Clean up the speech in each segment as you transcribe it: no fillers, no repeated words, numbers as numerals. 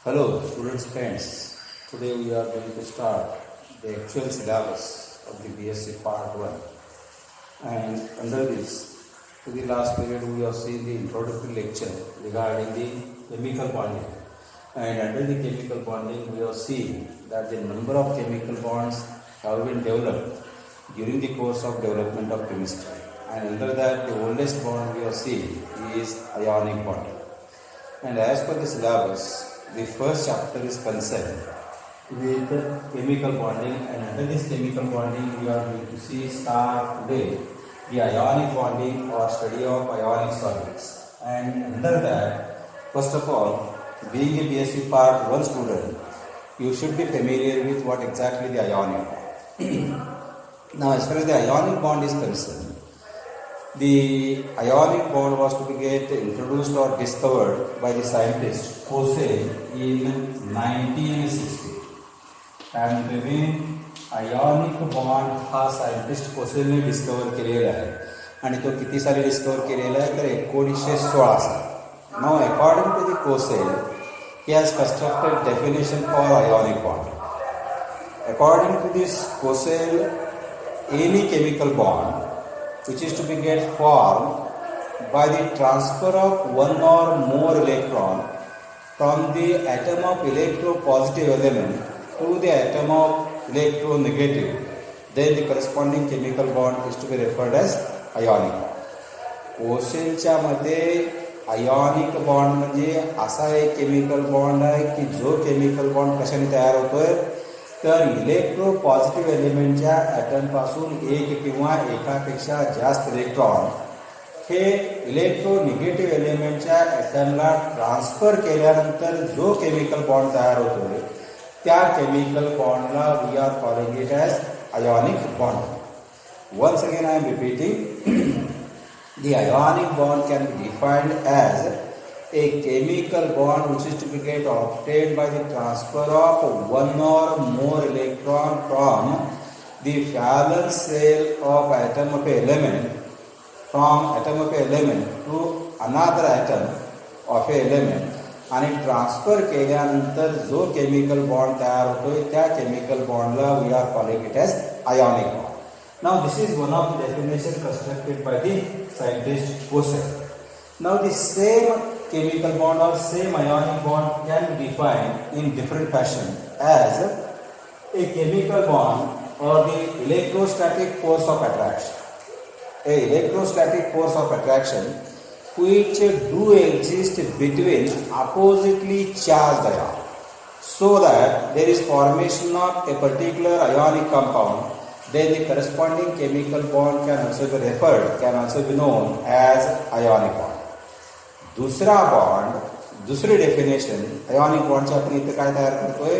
Hello, students, friends. Today we are going to start the actual syllabus of the BSc Part 1. And under this, to the last period, we have seen the introductory lecture regarding the chemical bonding. And under the chemical bonding, we have seen that the number of chemical bonds have been developed during the course of development of chemistry. And under that, the oldest bond we have seen is ionic bond. And as per the syllabus, the first chapter is concerned with chemical bonding, and under this chemical bonding we are going to see today the ionic bonding or study of ionic solids. And under that, first of all, being a BSc Part 1 student, you should be familiar with what exactly the ionic bond. Now, as far as the ionic bond is concerned, the ionic bond was to get introduced or discovered by the scientist Cosell in 1960. And when ionic bond हा scientist कोसेलने discover केलेला आहे आणि तो किती साली discover केलेला आहे तर 1916 साली. Now according to the Cosell, he has constructed definition for ionic bond. According to this Cosell, any chemical bond which is to be get formed by the transfer of one or more electron from the atom of electropositive element to the atom of electronegative, then the corresponding chemical bond is to be referred as ionic bond. कोसेलच्या मध्ये ionic bond म्हणजे असा एक chemical bond आहे की जो chemical bond कशाने तयार होतोय तर इलेक्ट्रोपॉझिटिव्ह एलिमेंटच्या ॲटमपासून एक किंवा एकापेक्षा जास्त इलेक्ट्रॉन हे इलेक्ट्रोनिगेटिव्ह एलिमेंटच्या ॲटमला ट्रान्सफर केल्यानंतर जो केमिकल बॉन्ड तयार होतोय त्या केमिकल बॉन्डला we are calling it as ionic bond. Once again I am repeating, the ionic bond can be defined as a chemical bond which is to be get obtained by the transfer of one or more electron from the valence shell of atom of a element to another atom of a element आणि transfer केल्यानंतर जो chemical bond तयार होतोय त्या chemical बॉन्डला we are calling it as ionic bond. Now this is one of the definition constructed by the scientist Cosell. Now the same chemical bond or same ionic bond can be defined in different fashion as a chemical bond or the electrostatic force of attraction. A electrostatic force of attraction which do exist between oppositely charged ions, so that there is formation of a particular ionic compound. Then the corresponding chemical bond can also be known as ionic bond. दुसरी definition ionic बॉन्डची आपण इथे काय तयार करतोय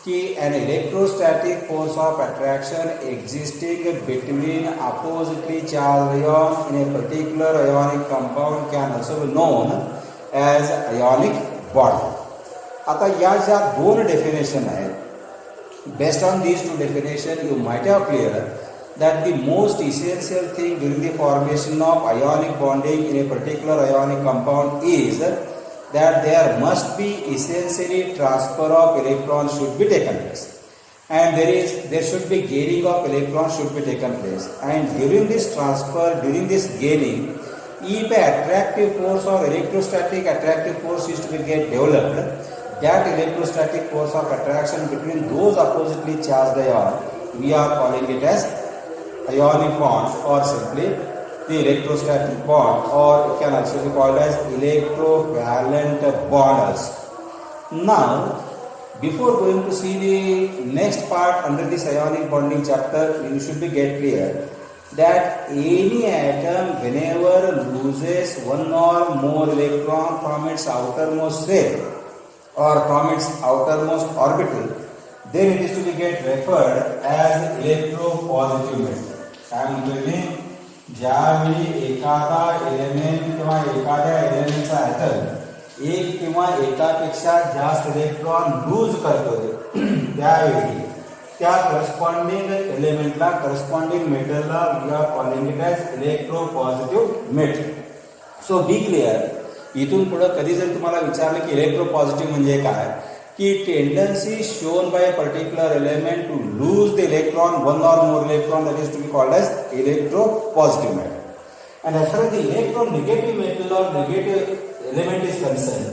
की an electrostatic force of attraction existing between oppositely charged ions in a particular ionic compound can also be known as ionic bond. आता या ज्या दोन डेफिनेशन आहेत, based on these two definitions, you might have clear that the most essential thing during the formation of ionic bonding in a particular ionic compound is that there must be essentially transfer of electrons should be taken place, and there should be gaining of electrons should be taken place, and during this transfer, during this gaining, if an attractive force or electrostatic attractive force is to be get developed, that electrostatic force of attraction between those oppositely charged ions, we are calling it as ionic bond or simply the electrostatic bond, or it can also be called as electrovalent bond. Now, before going to see the next part under this ionic bonding chapter, you should be get clear that any atom whenever loses one or more electron from its outermost shell or from its outermost orbital, then it is to be get referred as electropositive metal. त्यामुळे ज्यावेळी एखादा element किंवा एखाद्या एलिमेंटचा atom एक किंवा एकापेक्षा जास्त electron lose करतोय त्यावेळी त्या करस्पॉन्डिंग एलिमेंटला करस्पॉन्डिंग मेटलला we are calling it as electropositive metal. So be clear इथून पुढे कधी जर तुम्हाला विचारलं की इलेक्ट्रोपॉझिटिव्ह म्हणजे काय, की tendency shown by a particular element to lose the electron, one or more electron, that is to be called as electropositive metal. And as far as the electronegative metal or negative element is concerned,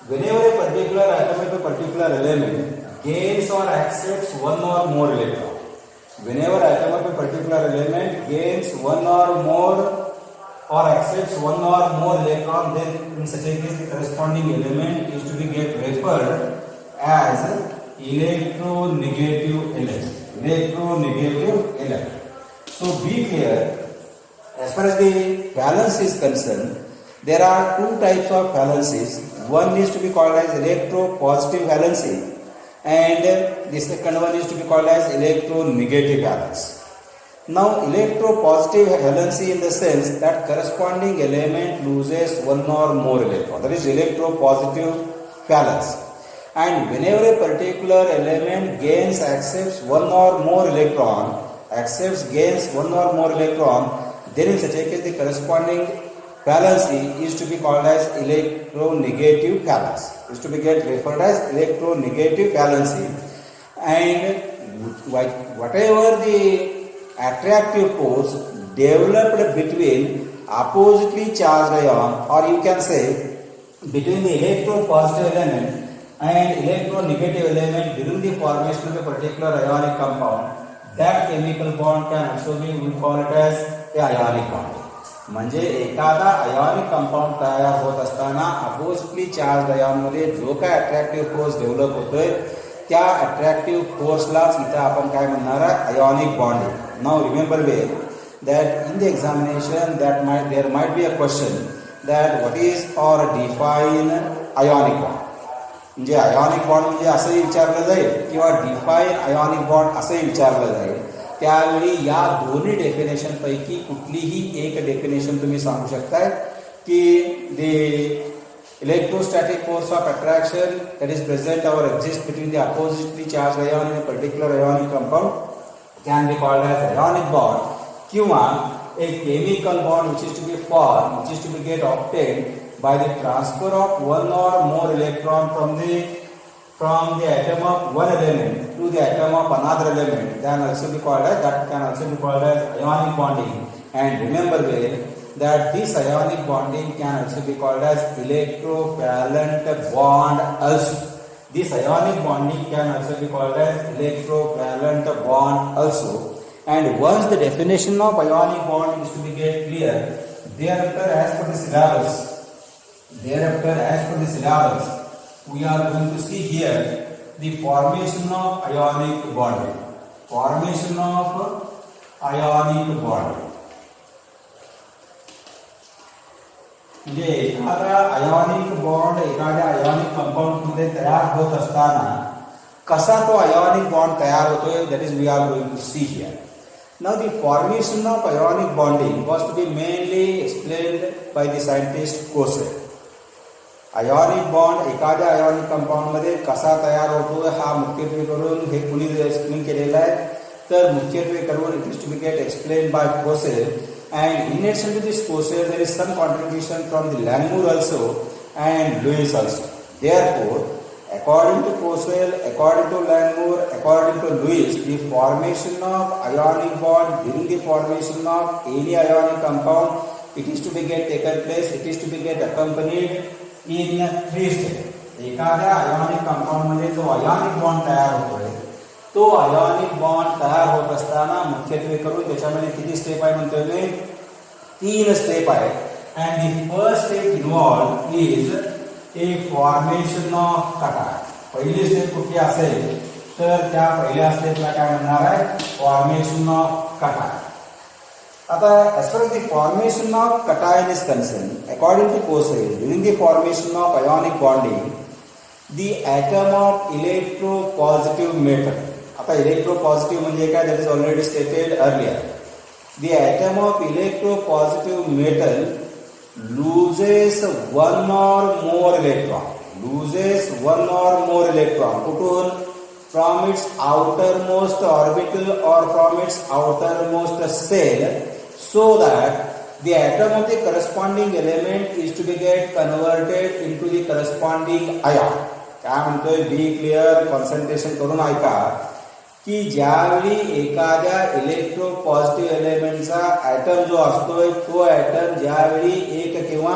whenever a particular atom of a particular element gains or accepts one or more electron, whenever atom of a particular element gains one or more or accepts one or more electron, then in such a case the corresponding element is to be get referred as electronegative element. Electronegative element. So be clear, as far as the valence is concerned, there are two types of valencies. One is to be called as electropositive valency, and the second one is to be called as electronegative valence. Now, electropositive valency in the sense that corresponding element loses one or more electron. That is electropositive valence. And whenever a particular element gains, accepts one or more electron, gains one or more electron, then in such a case the corresponding valency is to be called as electronegative valence. Is to be get referred as electronegative valency. And whatever the attractive force developed between oppositely charged ion, or you can say between the electropositive element and electronegative element during the formation of a particular ionic compound, that chemical bond can also be, we call it as a ionic bond. म्हणजे एखादा ionic compound तयार होत असताना oppositely charge आयॉनमध्ये जो काय attractive force develop होतोय त्या attractive फोर्सलाच इथं आपण काय म्हणणार आहे, ionic bonding. Now remember well that in the examination there might be a question that what is or define ionic bond. म्हणजे आयोनिक बॉन्ड म्हणजे असंही विचारलं जाईल किंवा डिफाईन आयोनिक बॉन्ड असंही विचारलं जाईल. त्यावेळी या दोन्ही डेफिनेशन पैकी कुठलीही एक डेफिनेशन तुम्ही सांगू शकताय की the electrostatic force of attraction that is present or exists between the oppositely charged ion in a particular ionic compound can be called as ionic bond, किंवा a chemical bond which is to be formed, which is to be get obtained by the transfer of one or more electron from the atom of one element to the atom of another element, can also be called as ionic bonding. And remember well that this ionic bonding can also be called as electrovalent bond also. This ionic bonding can also be called as electrovalent bond also. And once the definition of ionic bond is to be get clear, thereafter as per the syllabus, we are going to see here the formation of ionic bond. Formation of ionic bond. म्हणजे एखादा ionic bond एखाद्या ionic compound मध्ये तयार होत असताना कसा तो ionic bond तयार होतोय, that is we are going to see here. Now the formation of ionic bonding was to be mainly explained by the scientist Coser. Ionic bond एखाद्या आयोनिक कंपाऊंड मध्ये कसा तयार होतो हा मुख्यत्वे करून हे कुणी एक्सप्लेन केलेला आहे, तर मुख्यत्वे करून it is to be get explain by Kossel. And in addition to this Coser, there is some contribution from the Langmuir also and Lewis also. Therefore, according to Coser, according to Langmuir, according to Lewis, the formation of ionic bond during the formation of any ionic compound, it is to be get taken place, it is to be get accompanied in 3 steps. एखाद्या ionic compound मध्ये जो ionic bond तयार होतोय तो ionic bond तयार होत असताना मुख्यत्वे करून त्याच्यामध्ये किती स्टेप आहे म्हणतोय मी, 3 स्टेप आहे. And the first step involve is a formation of कटाय. पहिली स्टेप कुठली असेल तर त्या पहिल्या स्टेपला काय म्हणणार आहे, फॉर्मेशन ऑफ कटाय. आता as far as the formation of cation is concerned, according to Coser, during the formation of ionic bonding, the atom of electropositive metal. आता electropositive म्हणजे काय, that is already stated earlier. The atom of electropositive metal loses one or more electron. कुठून, from its outermost orbital or from its outermost shell, so that the atom of the corresponding element is to be get converted into the corresponding ion. काय म्हणतोय, B clear, concentration करून ऐका की ज्यावेळी एखाद्या electro positive एलिमेंटचा atom जो असतोय तो ॲटम ज्यावेळी एक किंवा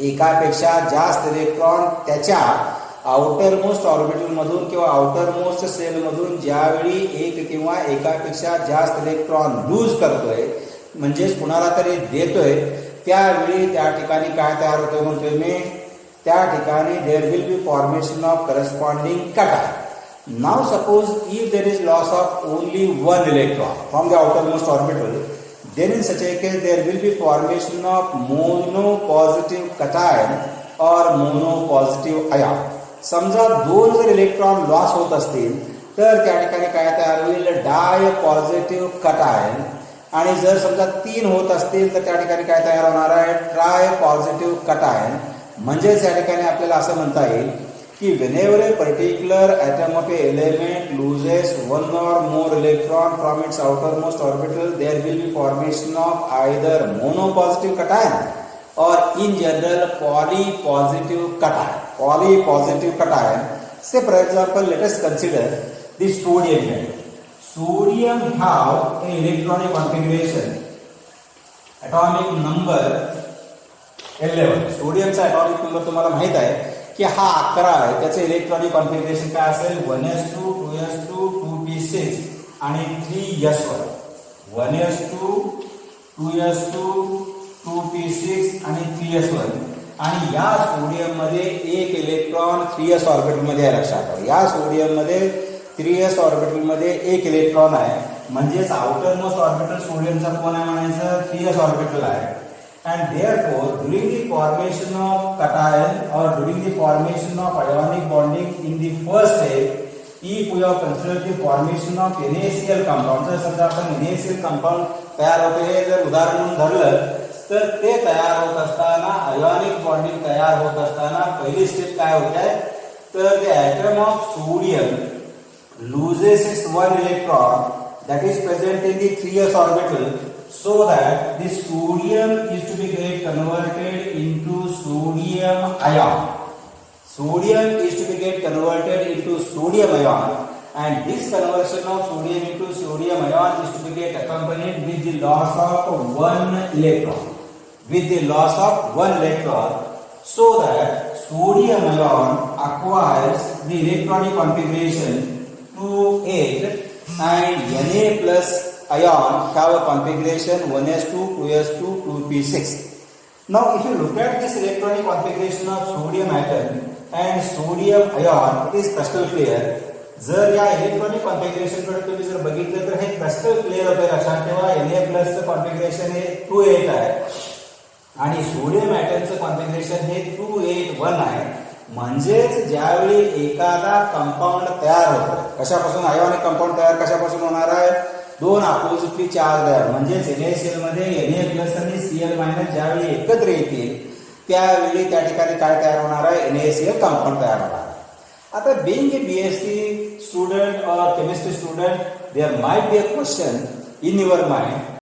एकापेक्षा जास्त इलेक्ट्रॉन त्याच्या आउटर मोस्ट ऑर्बिटल मधून किंवा आउटर मोस्ट सेल मधून ज्यावेळी एक किंवा एकापेक्षा जास्त इलेक्ट्रॉन लूज करतोय म्हणजेच कुणाला तरी देतोय, त्यावेळी त्या ठिकाणी काय तयार होतोय म्हणतोय मी, त्या ठिकाणी there will be formation of corresponding cation. Now suppose if there is loss of only one electron from the outermost orbital, then in such a case there will be formation of monopositive cation or monopositive ion. समजा दोन जर electron loss होत असतील तर त्या ठिकाणी काय तयार होईल, डाय पॉझिटिव्ह कटायन. आणि जर समजा तीन होत असतील तर त्या ठिकाणी काय तयार होणार आहे, ट्राय पॉझिटिव्ह कटायन. म्हणजेच या ठिकाणी आपल्याला असं म्हणता येईल कि whenever a particular atom of a element loses one or more electron from its outermost orbital, there will be formation of either monopositive cation or in general polypositive cation. Polypositive cation. Say for example, let us consider the sodium atom. Sodium have an electronic configuration, atomic number 11. सोडियमचा atomic number तुम्हाला माहित आहे की हा 11 आहे. त्याचे electronic configuration काय असेल, 1s2 2s2 2p6 आणि 3s1. 1s2 2s2 2p6 आणि 3s1. आणि या सोडियम मध्ये एक इलेक्ट्रॉन 3s ऑर्बिटल मध्ये आहे. लक्षात ठेवा, या सोडियम मध्ये 3s ऑर्बिटल मध्ये एक इलेक्ट्रॉन आहे. म्हणजेच आउटर मोस्ट ऑर्बिटल सोडियमचा कोण आहे म्हणायचं, 3s ऑर्बिटल आहे. And therefore, during the formation of cation or during the formation of ionic bonding in the first step, if we have considered the formation of NaCl compound, जर समजा आपण NaCl compound तयार होते हे जर उदाहरण म्हणून धरलं तर ते तयार होत असताना आयोनिक बॉन्डिंग तयार होत असताना पहिली स्टेप काय होत आहे, तर the atom of sodium loses its one electron that is present in the 3s orbital, so that the sodium is to be get converted into sodium ion. Sodium is to be get converted into sodium ion, and this conversion of sodium into sodium ion is to be get accompanied with the loss of one electron. With the loss of one electron, so that sodium ion acquires the electronic configuration 2,8 and Na plus ion have a configuration 1s2 2s2 2p6. Now if you look at this electronic configuration of sodium atom and sodium ion, it is crystal clear. जर या electronic configuration कडे तुम्ही जर बघितलं तर हे crystal clear होते. लक्षात ठेवा, Na+ चं कॉन्फिगरेशन हे 2,8 आहे आणि सोडियम ॲटमचं कॉन्फिगरेशन हे 2,8,1 आहे. म्हणजेच ज्यावेळी एखादा कंपाऊंड तयार होतो, कशापासून, आयोनिक कंपाऊंड तयार कशापासून होणार आहे, दोन अपोजिटली चार्ज आहे. म्हणजेच NaCl मध्ये Na+ आणि Cl- ज्यावेळी एकत्र येतील त्यावेळी त्या ठिकाणी काय तयार होणार आहे, NaCl कंपाऊंड तयार होणार आहे. आता being a BSc student or chemistry student, there might be a question in your mind